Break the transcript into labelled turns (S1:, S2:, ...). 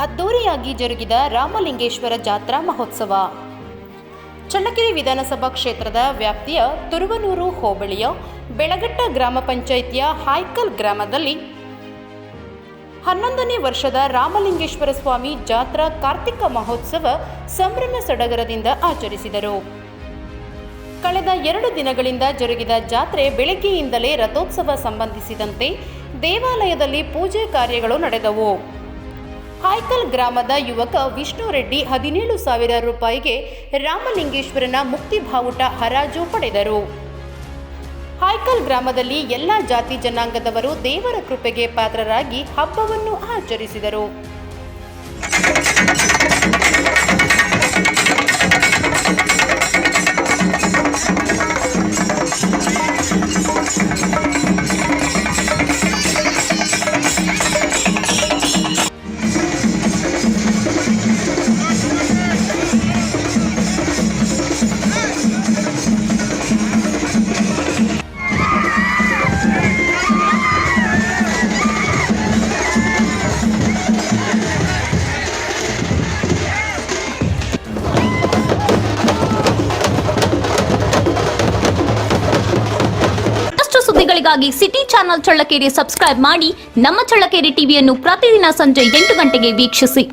S1: ಅದ್ದೂರಿಯಾಗಿ ಜರುಗಿದ ರಾಮಲಿಂಗೇಶ್ವರ ಜಾತ್ರಾ ಮಹೋತ್ಸವ. ಚಳ್ಳಕೆರೆ ವಿಧಾನಸಭಾ ಕ್ಷೇತ್ರದ ವ್ಯಾಪ್ತಿಯ ತುರುವನೂರು ಹೋಬಳಿಯ ಬೆಳಗಟ್ಟ ಗ್ರಾಮ ಪಂಚಾಯಿತಿಯ ಹಾಯ್ಕಲ್ ಗ್ರಾಮದಲ್ಲಿ 11ನೇ ವರ್ಷದ ರಾಮಲಿಂಗೇಶ್ವರ ಸ್ವಾಮಿ ಜಾತ್ರಾ ಕಾರ್ತಿಕ ಮಹೋತ್ಸವ ಸಂಭ್ರಮ ಸಡಗರದಿಂದ ಆಚರಿಸಿದರು. ಕಳೆದ 2 ದಿನಗಳಿಂದ ಜರುಗಿದ ಜಾತ್ರೆ ಬೆಳಗ್ಗೆಯಿಂದಲೇ ರಥೋತ್ಸವ ಸಂಬಂಧಿಸಿದಂತೆ ದೇವಾಲಯದಲ್ಲಿ ಪೂಜೆ ಕಾರ್ಯಗಳು ನಡೆದವು. ಹಾಯ್ಕಲ್ ಗ್ರಾಮದ ಯುವಕ ವಿಷ್ಣು ರೆಡ್ಡಿ 17,000 ರೂಪಾಯಿಗೆ ರಾಮಲಿಂಗೇಶ್ವರನ ಮುಕ್ತಿ ಬಾವುಟ ಹರಾಜು ಪಡೆದರು. ಹಾಯ್ಕಲ್ ಗ್ರಾಮದಲ್ಲಿ ಎಲ್ಲ ಜಾತಿ ಜನಾಂಗದವರು ದೇವರ ಕೃಪೆಗೆ ಪಾತ್ರರಾಗಿ ಹಬ್ಬವನ್ನು ಆಚರಿಸಿದರು.
S2: ಸುದ್ದಿಗಳಿಗಾಗಿ ಸಿಟಿ ಚಾನೆಲ್ ಚಳ್ಳಕೆರೆ ಸಬ್ಸ್ಕ್ರೈಬ್ ಮಾಡಿ. ನಮ್ಮ ಚಳ್ಳಕೆರೆ ಟಿವಿಯನ್ನು ಪ್ರತಿದಿನ ಸಂಜೆ 8 ಗಂಟೆಗೆ ವೀಕ್ಷಿಸಿ.